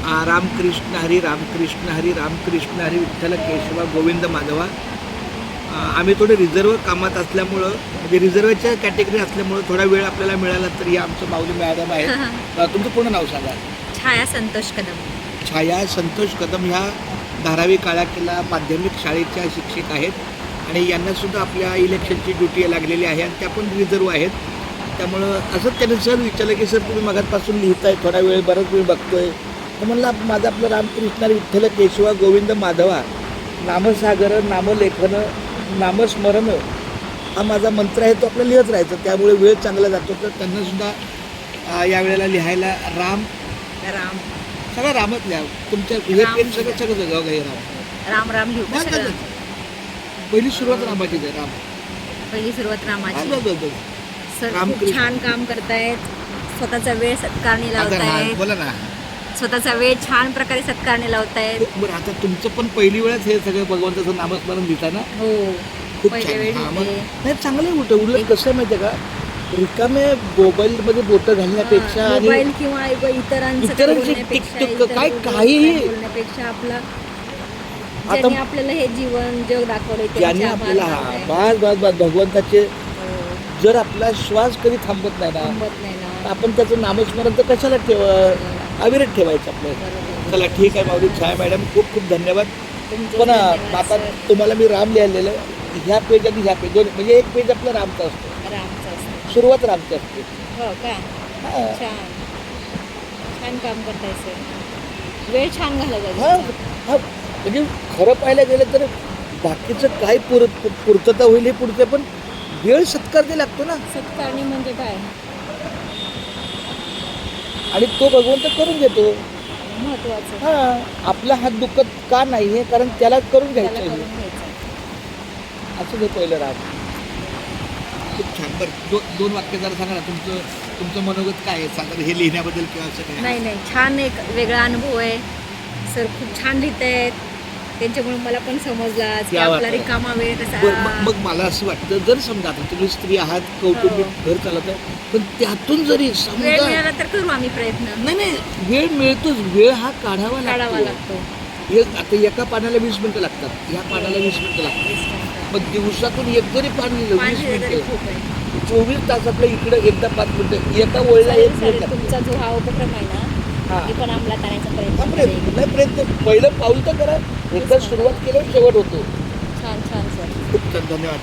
रामकृष्ण हरी रामकृष्ण हरी रामकृष्ण हरी विठ्ठल केशवा गोविंद माधवा. आम्ही थोडे रिझर्व कामात असल्यामुळं म्हणजे रिझर्वच्या कॅटेगरी असल्यामुळं थोडा वेळ आपल्याला मिळाला तरी आमचं माऊली मॅडम आहे. तुमचं पूर्ण नाव सांगा. छाया संतोष कदम. छाया संतोष कदम ह्या धारावी काळाकेला माध्यमिक शाळेच्या शिक्षक आहेत आणि यांनासुद्धा आपल्या इलेक्शनची ड्युटी लागलेली आहे आणि त्या पण रिझर्व आहेत. त्यामुळं असंच त्याने सर विचारलं की सर तुम्ही मगाचपासून लिहिताय थोडा वेळ बराच वेळ बघतोय तर म्हणलं माझं आपलं रामकृष्ण विठ्ठल केशवा गोविंद माधवा नामसागर नामलेखन नामस्मरण हा माझा मंत्र आहे तो आपल्याला लिहत राहायचं. त्यामुळे वेळ चांगला जातो. तर त्यांनासुद्धा यावेळेला लिहायला राम राम सगळं रामच लिहा. तुमच्या हे पेन सगळं सगळं जगाव काही राम राम राम लिहू का सगळं? पहिली सुरुवात रामाचीच आहे. राम पहिली सुरुवात रामाची. सर राम खूप छान काम करतायत. स्वतःचा वेळ सत्कारणी लावतायत. बोला ना. स्वतःचा वेळ छान प्रकारे सत्कारणी लावतायत. बरं आता तुमचं पण पहिली वेळच हे सगळं भगवंताचं नामस्मरण लिहिता ना. हो खूप पहिल्या छान. वेळी नाही चांगलं आहे. उलट कसं आहे माहिती आहे का रिकामे मोबाईलमध्ये बोटं घालण्यापेक्षा मोबाईल किंवा इतरांचं काय काहीही बोलण्यापेक्षा आपलं ज्यांनी आपल्याला हे जीवन जग दाखवलंय ज्यांनी आपल्याला बस भगवंताचे जर आपला श्वास कधी थांबत नाही ना आपण त्याचं नामस्मरण तर कशाला अविरत ठेवायचं आपलं. चला ठीक आहे माऊली छाया मॅडम खूप खूप धन्यवाद. पण आता तुम्हाला मी राम लिहिलेलं ह्या पेज आणि ह्या पेज दोन म्हणजे एक पेज आपलं रामचं असतं. सुरुवात रामची असते. हो का. छान छान काम करताय सर. वेळ छान घालवला. हा म्हणजे खरं पाहायला गेलं तर बाकीचं काय पूर्तता होईल हे पुढचं पण वेळ सत्कार ते लागतो ना. सत्कारणी म्हणजे काय आणि तो भगवंत करून घेतो. महत्वाचं. आपला हात दुखत का नाही हे कारण त्याला करून घ्यायचं आहे. असं हे पहिलं राग. खूप छान. बरं दोन वाक्य जरा सांगा ना तुमचं मनोगत काय आहे सांगा हे लिहिण्याबद्दल किंवा असं काय. नाही छान एक वेगळा अनुभव आहे सर. खूप छान लिहित आहेत. त्यांच्यामुळे मला पण समजला की आपला रिकामा वेळ कसा. मग मला असं वाटतं जर समजा आता तुम्ही स्त्री आहात कौटुंबिक घर चालत आहे पण त्यातून जरी वेळ मिळाला तर करू आम्ही प्रयत्न. नाही वेळ मिळतोच. वेळ हा काढावा लागतो. आता एका पानाला 20 मिनिटं लागतात. ह्या पानाला 20 मिनिटं लागतात. मग दिवसातून एक जरी पान लिहिलं 20 मिनिटं 24 तासातलं इकडं एकदा 5 मिनिटं एका ओळीला 1 मिनिट. तुमचा जो हा उपक्रम आहे ना हे पण अंमलात आणायचा प्रयत्न पहिलं पाऊल तर करा. एकदा सुरुवात केल्यावर शेवट होतो. छान सर. खूप छान धन्यवाद.